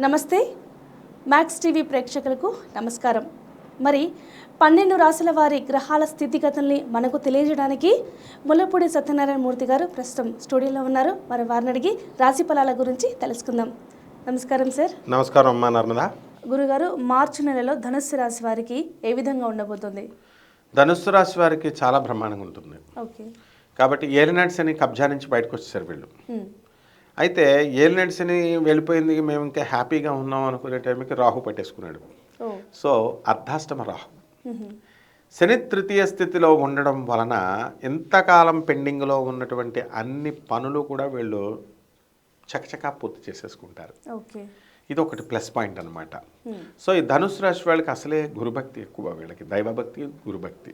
నమస్తే max TV ప్రేక్షకులకు నమస్కారం. మరి 12 రాశుల వారి గ్రహాల స్థితిగతుల్ని మనకు తెలియజేయడానికి ముల్లపూడి సత్యనారాయణ మూర్తి గారు ప్రస్తుతం స్టూడియోలో ఉన్నారు. మరి వారిని అడిగి రాశి ఫలాల గురించి తెలుసుకుందాం. నమస్కారం సార్. నమస్కారం అమ్మా నర్మదా. గురుగారు, మార్చి నెలలో ధనుస్సు రాశి వారికి ఏ విధంగా ఉండబోతుంది? ధనుస్సు రాశి వారికి చాలా బ్రహ్మాండంగా ఉంటుంది. ఓకే. కాబట్టి ఏలినాటి శని కబ్జా నుంచి బయటకు వచ్చేసారు వీళ్ళు. అయితే ఏలినాటి శని వెళ్ళిపోయింది, మేము ఇంకా హ్యాపీగా ఉన్నాం అనుకునే టైంకి రాహు పట్టేసుకున్నాడు. సో అర్ధాష్టమ రాహు శని తృతీయ స్థితిలో ఉండడం వలన ఎంతకాలం పెండింగ్లో ఉన్నటువంటి అన్ని పనులు కూడా వీళ్ళు చకచకా పూర్తి చేసేసుకుంటారు. ఓకే. ఇది ఒకటి ప్లస్ పాయింట్ అనమాట. సో ఈ ధనుసు రాశి వాళ్ళకి అసలే గురుభక్తి ఎక్కువ, వీళ్ళకి దైవభక్తి గురుభక్తి.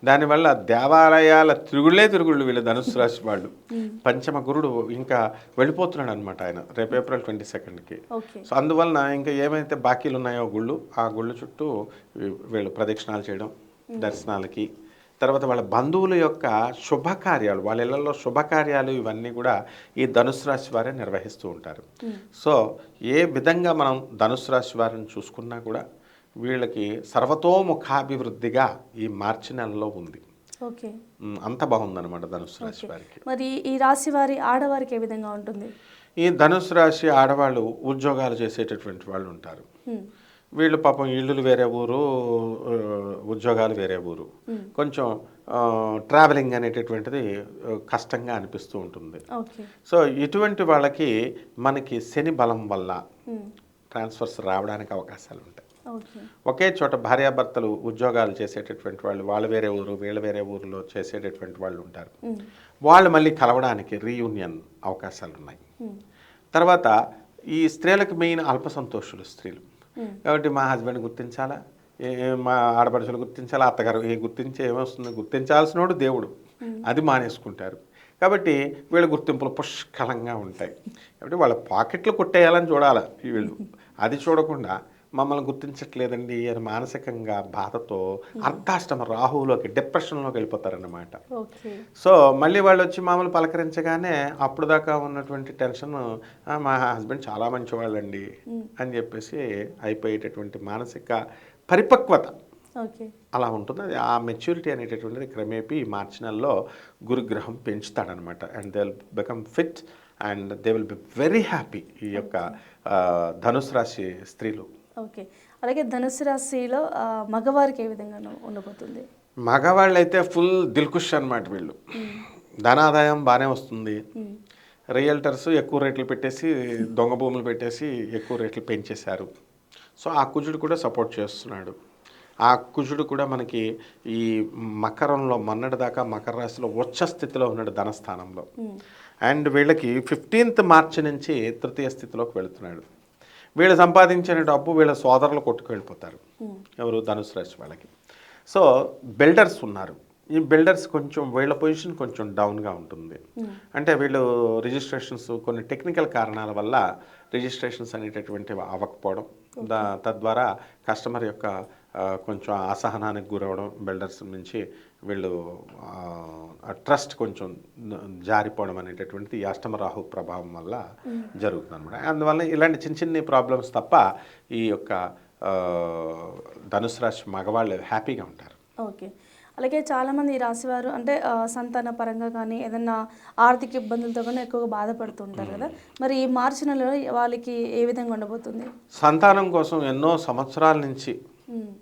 దానివల్ల దేవాలయాల తిరుగుళ్ళు వీళ్ళు ధనుసు రాశి వాళ్ళు. పంచమ గురుడు ఇంకా వెళ్ళిపోతున్నాడు అనమాట ఆయన రేపు ఏప్రిల్ 22కి. సో అందువలన ఇంకా ఏమైతే బాకీలు ఉన్నాయో గుళ్ళు, ఆ గుళ్ళు చుట్టూ వీళ్ళు ప్రదక్షిణాలు చేయడం, దర్శనాలకి, తర్వాత వాళ్ళ బంధువుల యొక్క శుభకార్యాలు, వాళ్ళ ఇళ్లలో శుభకార్యాలు ఇవన్నీ కూడా ఈ ధనుసు రాశి వారే నిర్వహిస్తూ ఉంటారు. సో ఏ విధంగా మనం ధనుసు రాశి వారిని చూసుకున్నా కూడా వీళ్ళకి సర్వతోముఖాభివృద్ధిగా ఈ మార్చి నెలలో ఉంది. ఓకే. అంత బాగుందన్నమాట ధనుసు రాశి వారికి. మరి ఈ రాశి వారి ఆడవారికి ఏ విధంగా ఉంటుంది? ఈ ధనుసు రాశి ఆడవాళ్ళు ఉద్యోగాలు చేసేటటువంటి వాళ్ళు ఉంటారు. వీళ్ళు పాపం ఇళ్ళు వేరే ఊరు, ఉద్యోగాలు వేరే ఊరు, కొంచెం ట్రావెలింగ్ అనేటటువంటిది కష్టంగా అనిపిస్తూ ఉంటుంది. సో ఇటువంటి వాళ్ళకి మనకి శని బలం వల్ల ట్రాన్స్ఫర్స్ రావడానికి అవకాశాలు ఉంటాయి. ఒకే చోట భార్యాభర్తలు ఉద్యోగాలు చేసేటటువంటి వాళ్ళు, వాళ్ళు వేరే ఊరు వీళ్ళు వేరే ఊరిలో చేసేటటువంటి వాళ్ళు ఉంటారు. వాళ్ళు మళ్ళీ కలవడానికి రీయూనియన్ అవకాశాలు ఉన్నాయి. తర్వాత ఈ స్త్రీలకు మెయిన్ అల్పసంతోషులు స్త్రీలు. కాబట్టి మా హస్బెండ్ గుర్తించాలా, మా ఆడపడుచులు గుర్తించాలా, అత్తగారు గుర్తించే ఏమొస్తుంది, గుర్తించాల్సినోడు దేవుడు, అది మానేసుకుంటారు. కాబట్టి వీళ్ళ గుర్తింపులు పుష్కలంగా ఉంటాయి. కాబట్టి వాళ్ళ పాకెట్లు కొట్టేయాలని చూడాలి వీళ్ళు. అది చూడకుండా మమ్మల్ని గుర్తించట్లేదండి అని మానసికంగా బాధతో అర్ధాష్టమ రాహువులోకి, డిప్రెషన్లోకి వెళ్ళిపోతారన్నమాట. సో మళ్ళీ వాళ్ళు వచ్చి మామూలు పలకరించగానే అప్పుడు దాకా ఉన్నటువంటి టెన్షన్, మా హస్బెండ్ చాలా మంచివాళ్ళండి అని చెప్పేసి అయిపోయేటటువంటి మానసిక పరిపక్వత అలా ఉంటుంది. అది ఆ మెచ్యూరిటీ అనేటటువంటిది క్రమేపీ ఈ మార్చి నెలలో గురుగ్రహం పెంచుతాడనమాట. And they will become fit and they will be very happy ఈ యొక్క ధనుసు రాశి స్త్రీలు. ఓకే. అలాగే ధనుసు రాశిలో మగవారికి ఏ విధంగా ఉండబోతుంది? మగవాళ్ళు అయితే ఫుల్ దిల్కుష్ అనమాట వీళ్ళు. ధనాదాయం బాగానే వస్తుంది. రియల్టర్స్ ఎక్కువ రేట్లు పెట్టేసి, దొంగ భూములు పెట్టేసి ఎక్కువ రేట్లు పెంచేశారు. సో ఆ కుజుడు కూడా సపోర్ట్ చేస్తున్నాడు. ఆ కుజుడు కూడా మనకి ఈ మకరంలో మొన్నటి దాకా మకర రాశిలో ఉచ్చ స్థితిలో ఉన్నాడు ధనస్థానంలో. అండ్ వీళ్ళకి 15th మార్చి నుంచి తృతీయ స్థితిలోకి వెళుతున్నాడు. వీళ్ళు సంపాదించిన డబ్బు వీళ్ళ సోదరులు కొట్టుకెళ్ళిపోతారు. ఎవరు? ధనుసు రాశి వాళ్ళకి. సో బిల్డర్స్ ఉన్నారు. ఈ బిల్డర్స్ కొంచెం వీళ్ళ పొజిషన్ కొంచెం డౌన్గా ఉంటుంది. అంటే వీళ్ళు రిజిస్ట్రేషన్స్ కొన్ని టెక్నికల్ కారణాల వల్ల రిజిస్ట్రేషన్స్ అనేటటువంటివి అవ్వకపోవడం, తద్వారా కస్టమర్ యొక్క కొంచెం అసహనానికి గురవడం, బిల్డర్స్ నుంచి వీళ్ళు ట్రస్ట్ కొంచెం జారిపోవడం అనేటటువంటిది ఈ అష్టమ రాహు ప్రభావం వల్ల జరుగుతుంది అనమాట. అందువల్ల ఇలాంటి చిన్న చిన్న ప్రాబ్లమ్స్ తప్ప ఈ యొక్క ధనుసు రాశి మగవాళ్ళు హ్యాపీగా ఉంటారు. ఓకే. అలాగే చాలామంది ఈ రాశివారు అంటే సంతాన పరంగా కానీ ఏదన్నా ఆర్థిక ఇబ్బందులతో కానీ ఎక్కువగా బాధపడుతుంటారు కదా. మరి ఈ మార్చి నెలలో వాళ్ళకి ఏ విధంగా ఉండబోతుంది? సంతానం కోసం ఎన్నో సంవత్సరాల నుంచి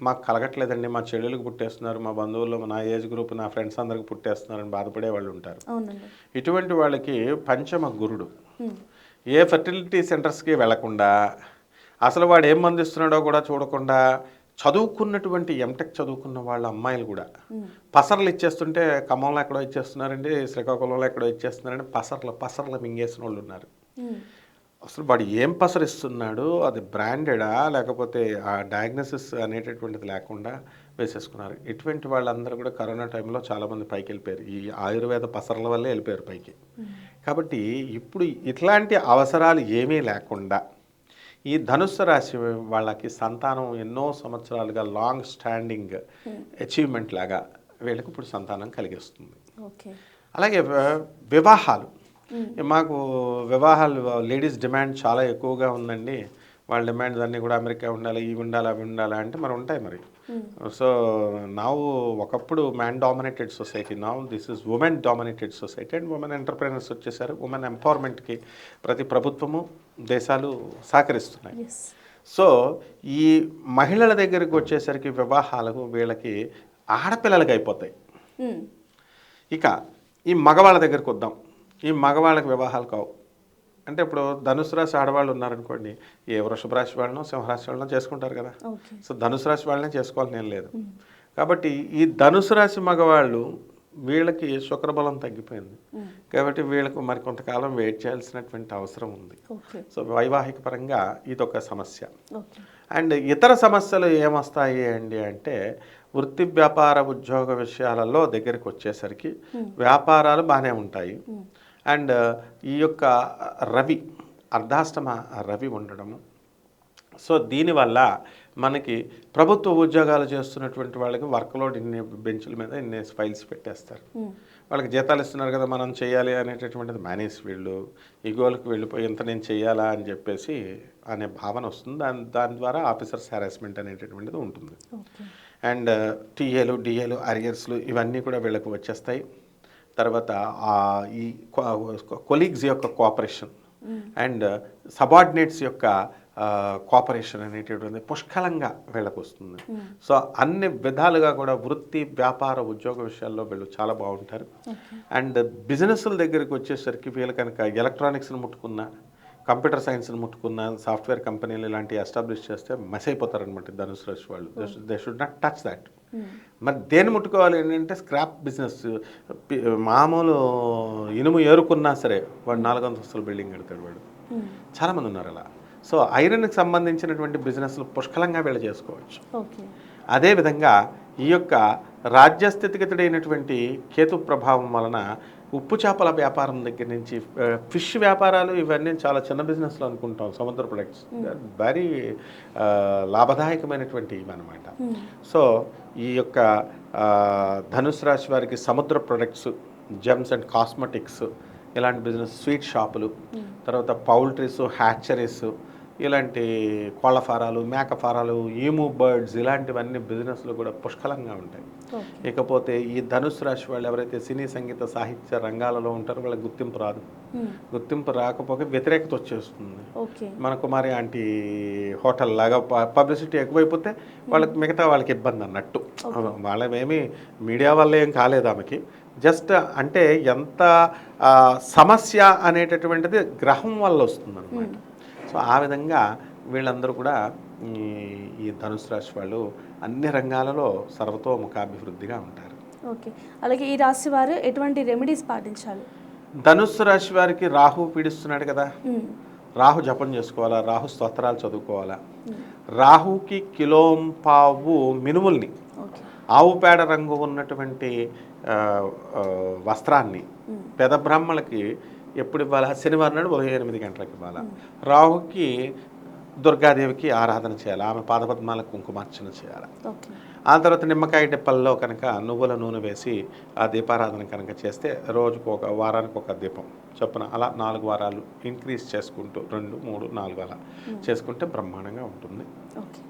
మాకు కలగట్లేదండి, మా చెల్లెలకు పుట్టేస్తున్నారు, మా బంధువుల్లో నా ఏజ్ గ్రూప్ నా ఫ్రెండ్స్ అందరికి పుట్టేస్తున్నారని బాధపడే వాళ్ళు ఉంటారు. ఇటువంటి వాళ్ళకి పంచమ గురుడు ఏ ఫెర్టిలిటీ సెంటర్స్కి వెళ్లకుండా, అసలు వాడు ఏం మందిస్తున్నాడో కూడా చూడకుండా, చదువుకున్నటువంటి ఎంటెక్ చదువుకున్న వాళ్ళ అమ్మాయిలు కూడా పసర్లు ఇచ్చేస్తుంటే, ఖమ్మంలో ఎక్కడో ఇచ్చేస్తున్నారండి, శ్రీకాకుళంలో ఎక్కడో ఇచ్చేస్తున్నారండి, పసర్లు మింగేసిన వాళ్ళు ఉన్నారు. అసలు వాడు ఏం పసరిస్తున్నాడు, అది బ్రాండెడా లేకపోతే ఆ డయాగ్నోసిస్ అనేటటువంటిది లేకుండా వేసేసుకున్నారు. ఇటువంటి వాళ్ళందరూ కూడా కరోనా టైంలో చాలామంది పైకి వెళ్ళిపోయారు. ఈ ఆయుర్వేద పసర్ల వల్లే వెళ్ళిపోయారు పైకి. కాబట్టి ఇప్పుడు ఇట్లాంటి అవసరాలు ఏమీ లేకుండా ఈ ధనుస్సు రాశి వాళ్ళకి సంతానం ఎన్నో సంవత్సరాలుగా లాంగ్ స్టాండింగ్ అచీవ్మెంట్ లాగా వీళ్ళకి ఇప్పుడు సంతానం కలిగిస్తుంది. అలాగే వివాహాలు, మాకు వివాహాలు లేడీస్ డిమాండ్ చాలా ఎక్కువగా ఉందండి, వాళ్ళ డిమాండ్స్ అన్నీ కూడా అమెరికా ఉండాలి, ఇవి ఉండాలి, అవి ఉండాలి అంటే మరి ఉంటాయి మరి. సో నౌ ఒకప్పుడు man dominated society, now this is women dominated society and women entrepreneurs వచ్చేసారు. ఉమెన్ ఎంపవర్మెంట్కి ప్రతి ప్రభుత్వము దేశాలు సహకరిస్తున్నాయి. ఎస్. సో ఈ మహిళల దగ్గరికి వచ్చేసరికి వివాహాలకు వీళ్ళకి ఆడపిల్లలకి అయిపోతాయి. ఇక ఈ మగవాళ్ళ దగ్గరికి వద్దాం. ఈ మగవాళ్ళకి వివాహాలు కావు. అంటే ఇప్పుడు ధనుసు రాశి ఆడవాళ్ళు ఉన్నారనుకోండి, ఏ వృషభ రాశి వాళ్ళనో సింహరాశి వాళ్ళనో చేసుకుంటారు కదా. సో ధనుసు రాశి వాళ్ళనే చేసుకోవాలని ఏం లేదు. కాబట్టి ఈ ధనుసు రాశి మగవాళ్ళు వీళ్ళకి శుక్రబలం తగ్గిపోయింది కాబట్టి వీళ్ళకు మరి కొంతకాలం వెయిట్ చేయాల్సినటువంటి అవసరం ఉంది. సో వైవాహిక పరంగా ఇదొక సమస్య. అండ్ ఇతర సమస్యలు ఏమొస్తాయి అండి అంటే వృత్తి వ్యాపార ఉద్యోగ విషయాలలో దగ్గరికి వచ్చేసరికి వ్యాపారాలు బాగానే ఉంటాయి. అండ్ ఈ యొక్క రవి అర్ధాష్టమ రవి ఉండడము, సో దీనివల్ల మనకి ప్రభుత్వ ఉద్యోగాలు చేస్తున్నటువంటి వాళ్ళకి వర్క్లోడ్ ఇన్ని బెంచ్ల మీద ఇన్ని ఫైల్స్ పెట్టేస్తారు. వాళ్ళకి జీతాలు ఇస్తున్నారు కదా మనం చేయాలి అనేటటువంటిది మానేసి వీళ్ళు ఈగోలకు వెళ్ళిపోయి ఇంత నేను చేయాలా అని చెప్పేసి అనే భావన వస్తుంది. దాని ద్వారా ఆఫీసర్స్ హెరాస్మెంట్ అనేటటువంటిది ఉంటుంది. అండ్ టీఏలు డిఏలు అరియర్స్లు ఇవన్నీ కూడా వీళ్ళకి వచ్చేస్తాయి. తర్వాత ఈ కొలీగ్స్ యొక్క కోఆపరేషన్ అండ్ సబార్డినేట్స్ యొక్క కోఆపరేషన్ అనేటటువంటి పుష్కలంగా వీళ్ళకు వస్తుంది. సో అన్ని విధాలుగా కూడా వృత్తి వ్యాపార ఉద్యోగ విషయాల్లో వీళ్ళు చాలా బాగుంటారు. అండ్ బిజినెస్ల దగ్గరికి వచ్చేసరికి వీళ్ళు కనుక ఎలక్ట్రానిక్స్ని ముట్టుకున్నా, కంప్యూటర్ సైన్స్ని ముట్టుకున్న సాఫ్ట్వేర్ కంపెనీలు ఇలాంటివి ఎస్టాబ్లిష్ చేస్తే మస్ అయిపోతారనమాట ధనుసు రాశి వాళ్ళు. They should not touch that. మరి దేన్ని ముట్టుకోవాలి ఏంటంటే స్క్రాప్ బిజినెస్, మామూలు ఇనుము ఏరుకున్నా సరే వాడు 4 అంతస్తుల బిల్డింగ్ కడతాడు వాడు. చాలామంది ఉన్నారు అలా. సో ఐరన్కి సంబంధించినటువంటి బిజినెస్లు పుష్కలంగా వీళ్ళు చేసుకోవచ్చు. అదేవిధంగా ఈ యొక్క రాజ్యస్థితిగతుడైనటువంటి కేతు ప్రభావం వలన ఉప్పు చేపల వ్యాపారం దగ్గర నుంచి ఫిష్ వ్యాపారాలు ఇవన్నీ చాలా చిన్న బిజినెస్లు అనుకుంటాం. సముద్ర ప్రొడక్ట్స్ వెరీ లాభదాయకమైనటువంటి ఇవన్నమాట. సో ఈ యొక్క ధనుసు రాశి వారికి సముద్ర ప్రొడక్ట్స్, జెమ్స్ అండ్ కాస్మెటిక్స్ ఇలాంటి బిజినెస్, స్వీట్ షాపులు, తర్వాత పౌల్ట్రీస్, హ్యాచరీస్, ఇలాంటి కోళ్ళ ఫారాలు, మేక ఫారాలు, ఈము బర్డ్స్ ఇలాంటివన్నీ బిజినెస్లు కూడా పుష్కలంగా ఉంటాయి. ఇకపోతే ఈ ధనుసు రాశి వాళ్ళు ఎవరైతే సినీ సంగీత సాహిత్య రంగాలలో ఉంటారో వాళ్ళకి గుర్తింపు రాదు. గుర్తింపు రాకపోతే వ్యతిరేకత వచ్చేస్తుంది. మన కుమారి ఆంటీ హోటల్ లాగా పబ్లిసిటీ ఎక్కువైపోతే వాళ్ళకి మిగతా వాళ్ళకి ఇబ్బంది అన్నట్టు. వాళ్ళేమీ మీడియా వల్ల ఏం కాలేదు ఆమెకి. జస్ట్ అంటే ఎంత సమస్య అనేటటువంటిది గ్రహం వల్ల వస్తుంది అనమాట. సో ఆ విధంగా వీళ్ళందరూ కూడా ఈ ధనుసు రాశి వాళ్ళు అన్ని రంగాలలో సర్వతోముఖాభివృద్ధిగా ఉంటారు. ఓకే. అలాగే ఈ రాశి వారు ఎటువంటి రెమెడీస్ పాటించాలి? ధనుసు రాశి వారికి రాహు పీడిస్తున్నాడు కదా, రాహు జపం చేసుకోవాలా, రాహు స్తోత్రాలు చదువుకోవాలా. రాహుకి కిలోంపావు మినుముల్ని, ఆవు పేడ రంగు ఉన్నటువంటి వస్త్రాన్ని పెద బ్రాహ్మణులకి ఎప్పుడు ఇవ్వాలా? శనివారం నాడు ఉదయం 8 గంటలకు ఇవ్వాలా. రాహుకి దుర్గాదేవికి ఆరాధన చేయాలి, ఆమె పాదపద్మాలకు కుంకుమార్చన చేయాలి. ఆ తర్వాత నిమ్మకాయ డిప్పల్లో కనుక నువ్వుల నూనె వేసి ఆ దీపారాధన కనుక చేస్తే రోజుకు వారానికి ఒక దీపం చొప్పున అలా 4 వారాలు ఇంక్రీజ్ చేసుకుంటూ 2, 3, 4 అలా చేసుకుంటే బ్రహ్మాండంగా ఉంటుంది. ఓకే.